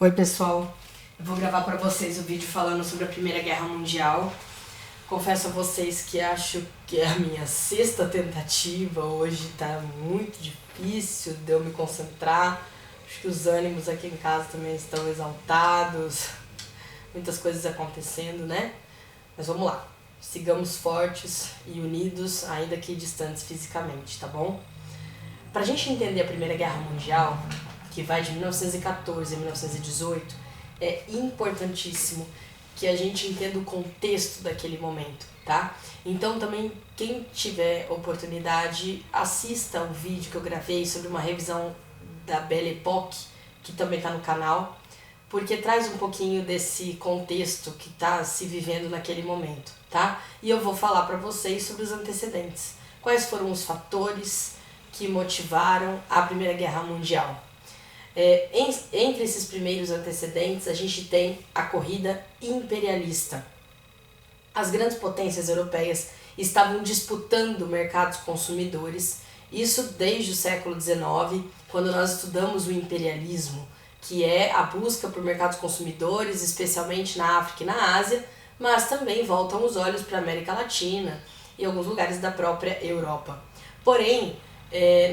Oi pessoal, eu vou gravar para vocês o vídeo falando sobre a Primeira Guerra Mundial. Confesso a vocês que acho que é a minha sexta tentativa, hoje tá muito difícil de eu me concentrar. Acho que os ânimos aqui em casa também estão exaltados, muitas coisas acontecendo, né? Mas vamos lá, sigamos fortes e unidos, ainda que distantes fisicamente, tá bom? Pra gente entender a Primeira Guerra Mundial, que vai de 1914 a 1918, é importantíssimo que a gente entenda o contexto daquele momento, tá? Então também, quem tiver oportunidade, assista o vídeo que eu gravei sobre uma revisão da Belle Époque, que também tá no canal, porque traz um pouquinho desse contexto que tá se vivendo naquele momento, tá? E eu vou falar pra vocês sobre os antecedentes. Quais foram os fatores que motivaram a Primeira Guerra Mundial? Entre esses primeiros antecedentes, a gente tem a corrida imperialista. As grandes potências europeias estavam disputando mercados consumidores, isso desde o século XIX, quando nós estudamos o imperialismo, que é a busca por mercados consumidores, especialmente na África e na Ásia, mas também voltam os olhos para a América Latina e alguns lugares da própria Europa. Porém,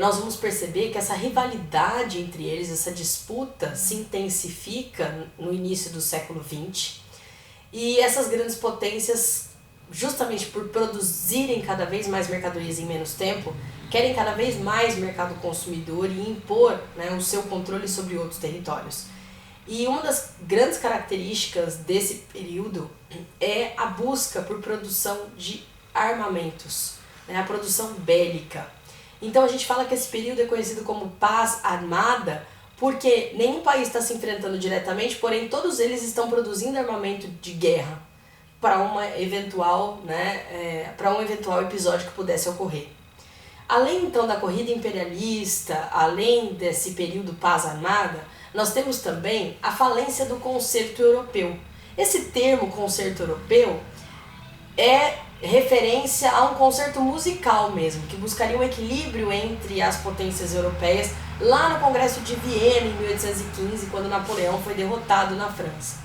nós vamos perceber que essa rivalidade entre eles, essa disputa se intensifica no início do século XX, e essas grandes potências, justamente por produzirem cada vez mais mercadorias em menos tempo, querem cada vez mais mercado consumidor e impor, né, o seu controle sobre outros territórios. E uma das grandes características desse período é a busca por produção de armamentos, né, a produção bélica. Então a gente fala que esse período é conhecido como paz armada porque nenhum país está se enfrentando diretamente, porém todos eles estão produzindo armamento de guerra para para um eventual episódio que pudesse ocorrer. Além então da corrida imperialista, além desse período paz armada, nós temos também a falência do concerto europeu. Esse termo concerto europeu é referência a um concerto musical mesmo, que buscaria um equilíbrio entre as potências europeias lá no Congresso de Viena em 1815, quando Napoleão foi derrotado na França.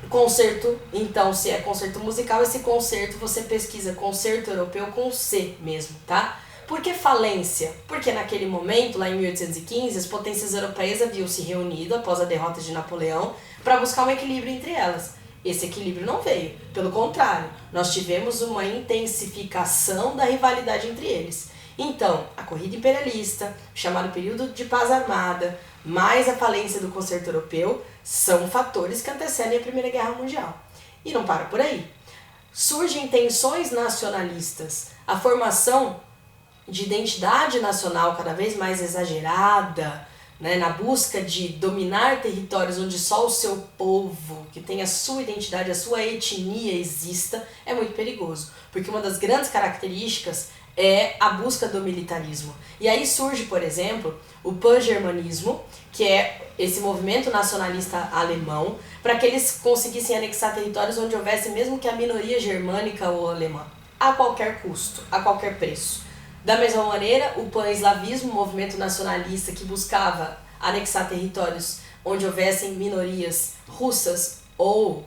Concerto, então, se é concerto musical, esse concerto você pesquisa concerto europeu com C mesmo, tá? Por que falência? Porque naquele momento, lá em 1815, as potências europeias haviam se reunido após a derrota de Napoleão para buscar um equilíbrio entre elas. Esse equilíbrio não veio, pelo contrário, nós tivemos uma intensificação da rivalidade entre eles. Então, a corrida imperialista, chamado período de paz armada, mais a falência do concerto europeu, são fatores que antecedem a Primeira Guerra Mundial. E não para por aí. Surgem tensões nacionalistas, a formação de identidade nacional cada vez mais exagerada, né, na busca de dominar territórios onde só o seu povo, que tem a sua identidade, a sua etnia exista, é muito perigoso. Porque uma das grandes características é a busca do militarismo. E aí surge, por exemplo, o pan-germanismo, que é esse movimento nacionalista alemão, para que eles conseguissem anexar territórios onde houvesse mesmo que a minoria germânica ou alemã, a qualquer custo, a qualquer preço. Da mesma maneira, o pan-eslavismo, movimento nacionalista que buscava anexar territórios onde houvessem minorias russas ou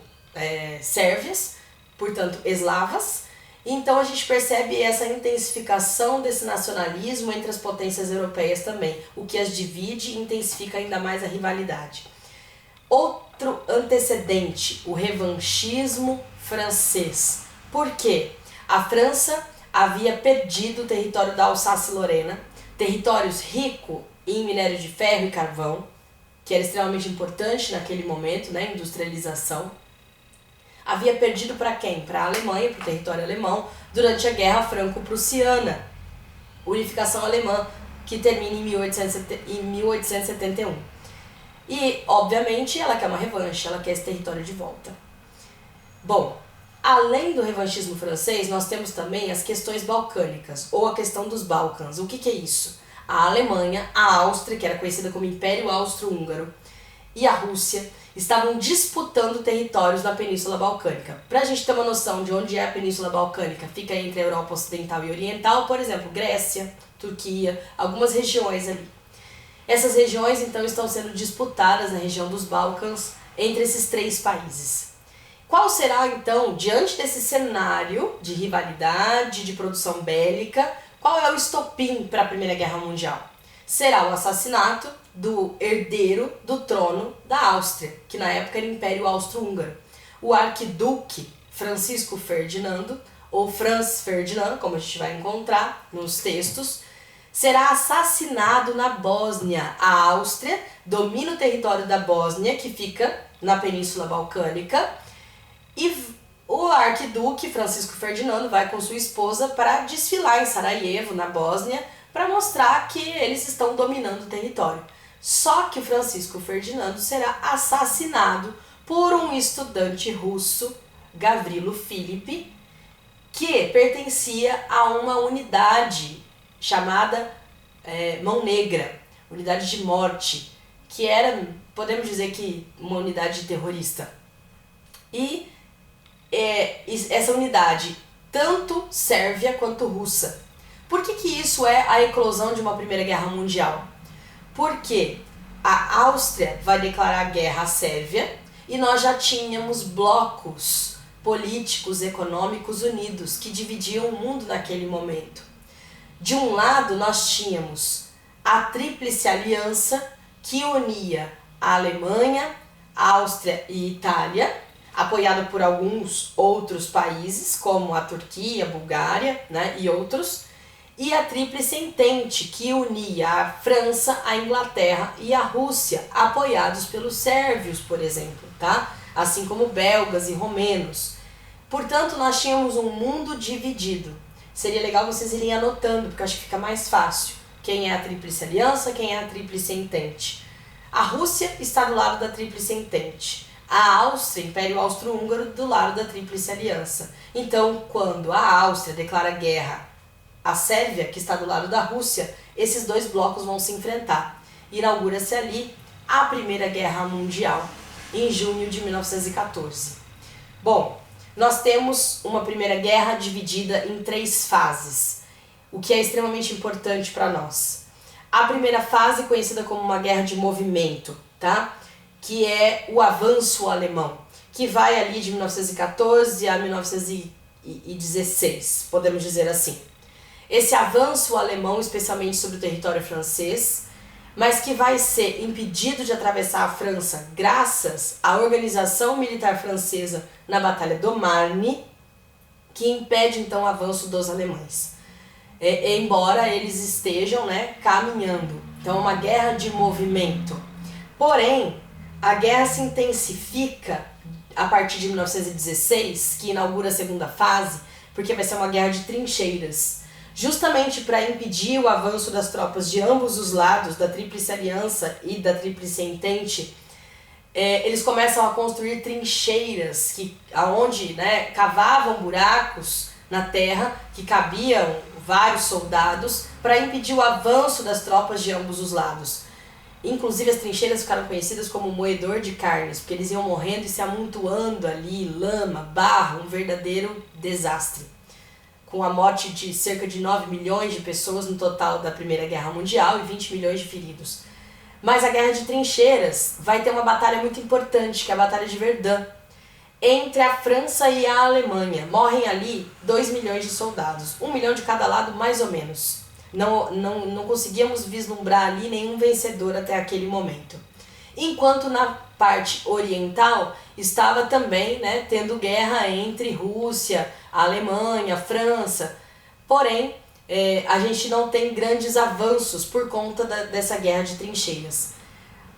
sérvias, portanto eslavas. Então a gente percebe essa intensificação desse nacionalismo entre as potências europeias também, o que as divide e intensifica ainda mais a rivalidade. Outro antecedente, o revanchismo francês. Por quê? A França havia perdido o território da Alsácia-Lorena, territórios ricos em minério de ferro e carvão, que era extremamente importante naquele momento, né, industrialização. Havia perdido para quem? Para a Alemanha, para o território alemão, durante a Guerra Franco-Prussiana, unificação alemã, que termina em 1871. E, obviamente, ela quer uma revanche, ela quer esse território de volta. Bom, além do revanchismo francês, nós temos também as questões balcânicas, ou a questão dos Balcãs. O que é isso? A Alemanha, a Áustria, que era conhecida como Império Austro-Húngaro, e a Rússia estavam disputando territórios na Península Balcânica. Para a gente ter uma noção de onde é a Península Balcânica, fica entre a Europa Ocidental e Oriental, por exemplo, Grécia, Turquia, algumas regiões ali. Essas regiões então estão sendo disputadas na região dos Balcãs entre esses três países. Qual será então, diante desse cenário de rivalidade, de produção bélica, qual é o estopim para a Primeira Guerra Mundial? Será o assassinato do herdeiro do trono da Áustria, que na época era o Império Austro-Húngaro. O arquiduque Francisco Ferdinando, ou Franz Ferdinand, como a gente vai encontrar nos textos, será assassinado na Bósnia. A Áustria domina o território da Bósnia, que fica na Península Balcânica, e o arquiduque Francisco Ferdinando vai com sua esposa para desfilar em Sarajevo, na Bósnia, para mostrar que eles estão dominando o território. Só que Francisco Ferdinando será assassinado por um estudante russo, Gavrilo Philipp, que pertencia a uma unidade chamada Mão Negra, unidade de morte, que era, podemos dizer que, uma unidade terrorista. E essa unidade, tanto sérvia quanto russa. Por que isso é a eclosão de uma Primeira Guerra Mundial? Porque a Áustria vai declarar guerra à Sérvia e nós já tínhamos blocos políticos, econômicos unidos que dividiam o mundo naquele momento. De um lado nós tínhamos a Tríplice Aliança, que unia a Alemanha, Áustria e Itália, apoiada por alguns outros países, como a Turquia, a Bulgária, né, e outros, e a Tríplice Entente, que unia a França, a Inglaterra e a Rússia, apoiados pelos sérvios, por exemplo, tá? Assim como belgas e romenos. Portanto, nós tínhamos um mundo dividido. Seria legal vocês irem anotando, porque eu acho que fica mais fácil. Quem é a Tríplice Aliança, quem é a Tríplice Entente. A Rússia está do lado da Tríplice Entente. A Áustria, Império Austro-Húngaro, do lado da Tríplice Aliança. Então, quando a Áustria declara guerra à Sérvia, que está do lado da Rússia, esses dois blocos vão se enfrentar. Inaugura-se ali a Primeira Guerra Mundial, em junho de 1914. Bom, nós temos uma Primeira Guerra dividida em 3 fases, o que é extremamente importante para nós. A primeira fase, conhecida como uma guerra de movimento, tá? Que é o avanço alemão, que vai ali de 1914 a 1916, podemos dizer assim. Esse avanço alemão, especialmente sobre o território francês, mas que vai ser impedido de atravessar a França graças à organização militar francesa na Batalha do Marne, que impede então o avanço dos alemães, embora eles estejam, né, caminhando. Então é uma guerra de movimento. Porém, a guerra se intensifica a partir de 1916, que inaugura a segunda fase, porque vai ser uma guerra de trincheiras. Justamente para impedir o avanço das tropas de ambos os lados, da Tríplice Aliança e da Tríplice Entente, eles começam a construir trincheiras onde, né, cavavam buracos na terra que cabiam vários soldados para impedir o avanço das tropas de ambos os lados. Inclusive as trincheiras ficaram conhecidas como moedor de carnes, porque eles iam morrendo e se amontoando ali, lama, barro, um verdadeiro desastre. Com a morte de cerca de 9 milhões de pessoas no total da Primeira Guerra Mundial e 20 milhões de feridos. Mas a Guerra de Trincheiras vai ter uma batalha muito importante, que é a Batalha de Verdun, entre a França e a Alemanha. Morrem ali 2 milhões de soldados, 1 milhão de cada lado mais ou menos. Não conseguíamos vislumbrar ali nenhum vencedor até aquele momento. Enquanto na parte oriental estava também, né, tendo guerra entre Rússia, Alemanha, França. Porém, a gente não tem grandes avanços por conta dessa guerra de trincheiras.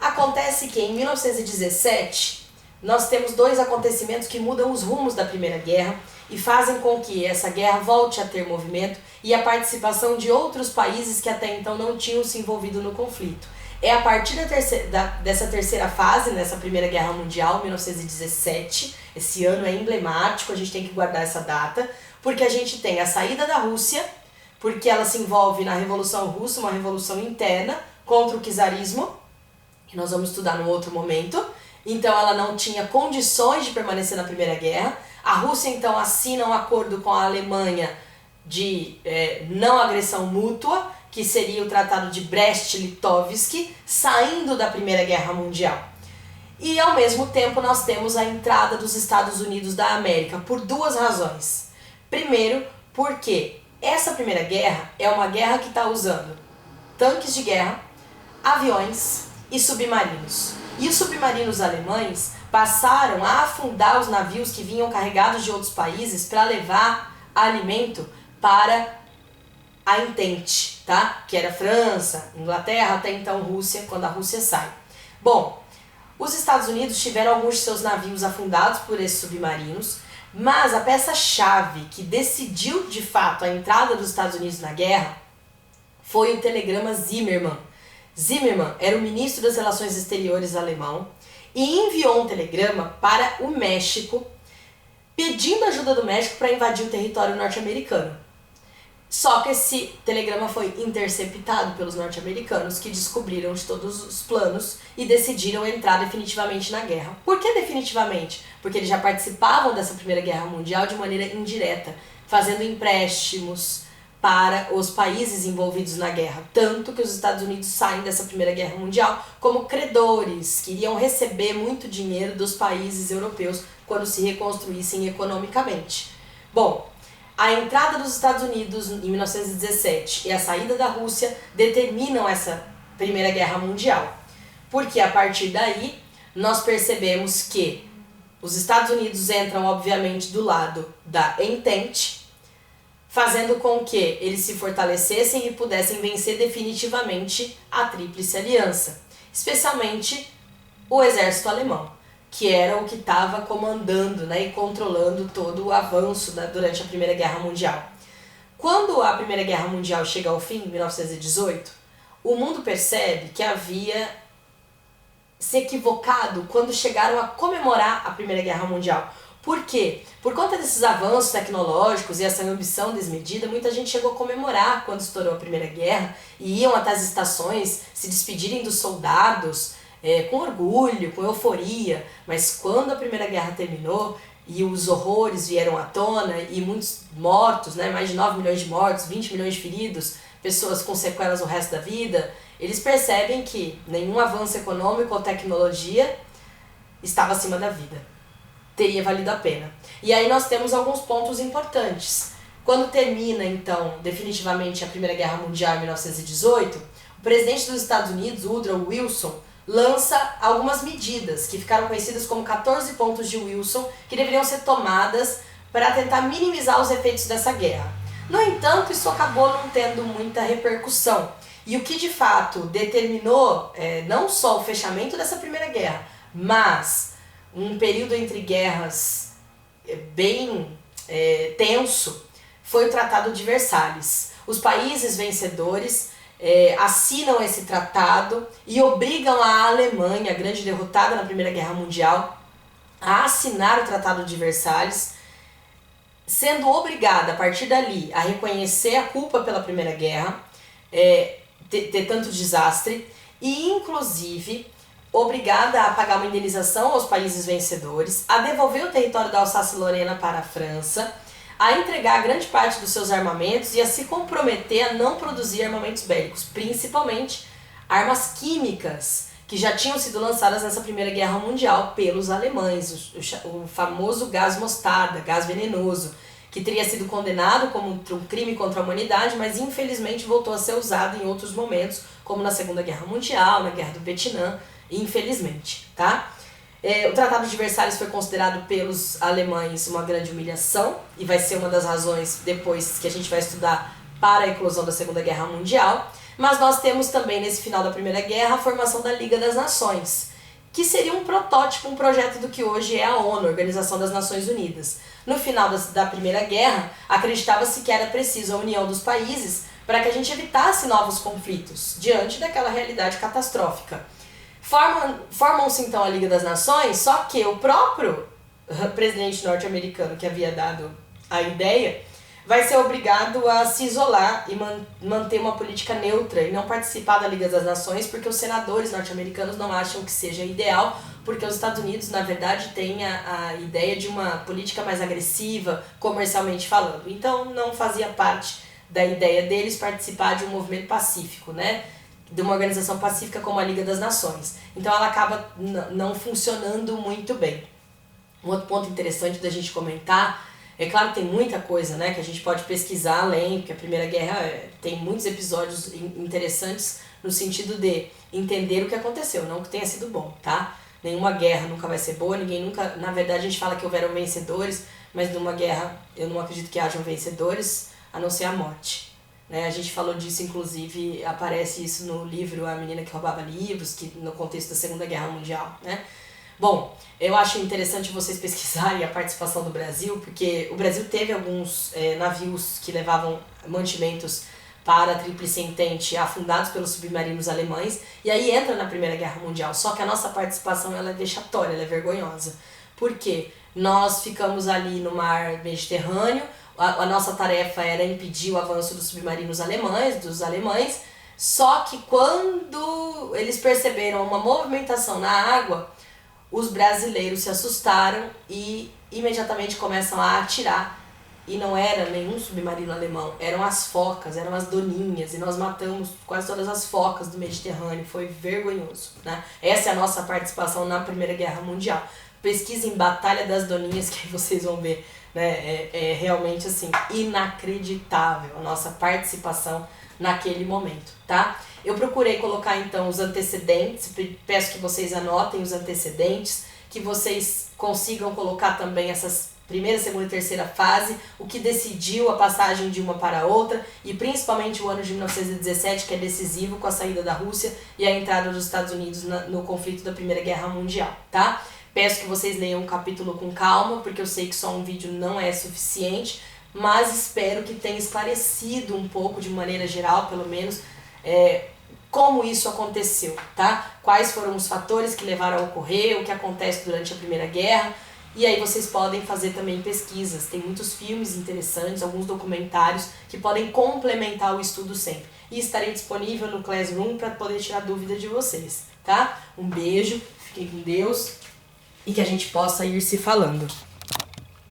Acontece que em 1917 nós temos 2 acontecimentos que mudam os rumos da Primeira Guerra e fazem com que essa guerra volte a ter movimento e a participação de outros países que até então não tinham se envolvido no conflito. É a partir dessa terceira fase, nessa Primeira Guerra Mundial, 1917, esse ano é emblemático, a gente tem que guardar essa data, porque a gente tem a saída da Rússia, porque ela se envolve na Revolução Russa, uma revolução interna contra o czarismo, que nós vamos estudar num outro momento. Então ela não tinha condições de permanecer na Primeira Guerra. A Rússia então assina um acordo com a Alemanha de não agressão mútua, que seria o Tratado de Brest-Litovsk, saindo da Primeira Guerra Mundial. E ao mesmo tempo nós temos a entrada dos Estados Unidos da América, por duas razões. Primeiro, porque essa Primeira Guerra é uma guerra que está usando tanques de guerra, aviões e submarinos. E os submarinos alemães passaram a afundar os navios que vinham carregados de outros países para levar alimento para a Entente, tá? Que era França, Inglaterra, até então Rússia, quando a Rússia sai. Bom, os Estados Unidos tiveram alguns de seus navios afundados por esses submarinos, mas a peça-chave que decidiu de fato a entrada dos Estados Unidos na guerra foi o telegrama Zimmermann. Zimmermann era o ministro das Relações Exteriores alemão e enviou um telegrama para o México pedindo ajuda do México para invadir o território norte-americano. Só que esse telegrama foi interceptado pelos norte-americanos, que descobriram de todos os planos e decidiram entrar definitivamente na guerra. Por que definitivamente? Porque eles já participavam dessa Primeira Guerra Mundial de maneira indireta, fazendo empréstimos para os países envolvidos na guerra. Tanto que os Estados Unidos saem dessa Primeira Guerra Mundial como credores, que iriam receber muito dinheiro dos países europeus quando se reconstruíssem economicamente. Bom, a entrada dos Estados Unidos em 1917 e a saída da Rússia determinam essa Primeira Guerra Mundial. Porque a partir daí nós percebemos que os Estados Unidos entram obviamente do lado da Entente, fazendo com que eles se fortalecessem e pudessem vencer definitivamente a Tríplice Aliança, especialmente o exército alemão, que era o que estava comandando, né, e controlando todo o avanço durante a Primeira Guerra Mundial. Quando a Primeira Guerra Mundial chega ao fim, em 1918, o mundo percebe que havia se equivocado quando chegaram a comemorar a Primeira Guerra Mundial. Por quê? Por conta desses avanços tecnológicos e essa ambição desmedida, muita gente chegou a comemorar quando estourou a Primeira Guerra e iam até as estações se despedirem dos soldados, com orgulho, com euforia, mas quando a Primeira Guerra terminou e os horrores vieram à tona e muitos mortos, né, mais de 9 milhões de mortos, 20 milhões de feridos, pessoas com sequelas o resto da vida, eles percebem que nenhum avanço econômico ou tecnologia estava acima da vida. Teria valido a pena. E aí nós temos alguns pontos importantes. Quando termina, então, definitivamente a Primeira Guerra Mundial em 1918, o presidente dos Estados Unidos, Woodrow Wilson, lança algumas medidas que ficaram conhecidas como 14 pontos de Wilson, que deveriam ser tomadas para tentar minimizar os efeitos dessa guerra. No entanto, isso acabou não tendo muita repercussão. E o que de fato determinou não só o fechamento dessa Primeira Guerra, mas um período entre guerras bem tenso, foi o Tratado de Versalhes. Os países vencedores assinam esse tratado e obrigam a Alemanha, a grande derrotada na Primeira Guerra Mundial, a assinar o Tratado de Versalhes, sendo obrigada a partir dali a reconhecer a culpa pela Primeira Guerra, ter tanto desastre, e inclusive obrigada a pagar uma indenização aos países vencedores, a devolver o território da Alsácia-Lorena para a França, a entregar grande parte dos seus armamentos e a se comprometer a não produzir armamentos bélicos, principalmente armas químicas, que já tinham sido lançadas nessa Primeira Guerra Mundial pelos alemães, o famoso gás mostarda, gás venenoso, que teria sido condenado como um crime contra a humanidade, mas infelizmente voltou a ser usado em outros momentos, como na Segunda Guerra Mundial, na Guerra do Vietnã, infelizmente, tá? O Tratado de Versalhes foi considerado pelos alemães uma grande humilhação e vai ser uma das razões depois que a gente vai estudar para a eclosão da Segunda Guerra Mundial. Mas nós temos também nesse final da Primeira Guerra a formação da Liga das Nações, que seria um protótipo, um projeto do que hoje é a ONU, a Organização das Nações Unidas. No final da Primeira Guerra, acreditava-se que era preciso a união dos países para que a gente evitasse novos conflitos diante daquela realidade catastrófica. Formam-se então a Liga das Nações, só que o próprio presidente norte-americano que havia dado a ideia vai ser obrigado a se isolar e manter uma política neutra e não participar da Liga das Nações, porque os senadores norte-americanos não acham que seja ideal, porque os Estados Unidos, na verdade, têm a ideia de uma política mais agressiva, comercialmente falando. Então não fazia parte da ideia deles participar de um movimento pacífico, né? De uma organização pacífica como a Liga das Nações. Então ela acaba não funcionando muito bem. Um outro ponto interessante da gente comentar, é claro que tem muita coisa, né, que a gente pode pesquisar além, porque a Primeira Guerra tem muitos episódios interessantes no sentido de entender o que aconteceu, não que tenha sido bom, tá? Nenhuma guerra nunca vai ser boa, ninguém nunca... Na verdade, a gente fala que houveram vencedores, mas numa guerra eu não acredito que hajam vencedores, a não ser a morte. Né? A gente falou disso, inclusive, aparece isso no livro A Menina que Roubava Livros, que no contexto da Segunda Guerra Mundial, né? Bom, eu acho interessante vocês pesquisarem a participação do Brasil, porque o Brasil teve alguns navios que levavam mantimentos para a Tríplice Entente afundados pelos submarinos alemães, e aí entra na Primeira Guerra Mundial. Só que a nossa participação ela é vexatória, ela é vergonhosa. Por quê? Nós ficamos ali no mar Mediterrâneo, a nossa tarefa era impedir o avanço dos submarinos alemães, dos alemães, só que quando eles perceberam uma movimentação na água, os brasileiros se assustaram e imediatamente começam a atirar. E não era nenhum submarino alemão, eram as focas, eram as doninhas, e nós matamos quase todas as focas do Mediterrâneo, foi vergonhoso, né? Essa é a nossa participação na Primeira Guerra Mundial. Pesquisem Batalha das Doninhas que vocês vão ver, né? É realmente assim, inacreditável a nossa participação naquele momento, tá? Eu procurei colocar então os antecedentes, peço que vocês anotem os antecedentes, que vocês consigam colocar também essas primeira, segunda e terceira fase, o que decidiu a passagem de uma para a outra, e principalmente o ano de 1917, que é decisivo com a saída da Rússia e a entrada dos Estados Unidos no conflito da Primeira Guerra Mundial, tá? Peço que vocês leiam o capítulo com calma, porque eu sei que só um vídeo não é suficiente, mas espero que tenha esclarecido um pouco, de maneira geral, pelo menos, como isso aconteceu, tá? Quais foram os fatores que levaram a ocorrer, o que acontece durante a Primeira Guerra. E aí vocês podem fazer também pesquisas, tem muitos filmes interessantes, alguns documentários que podem complementar o estudo sempre. E estarei disponível no Classroom para poder tirar dúvida de vocês, tá? Um beijo, fiquem com Deus e que a gente possa ir se falando.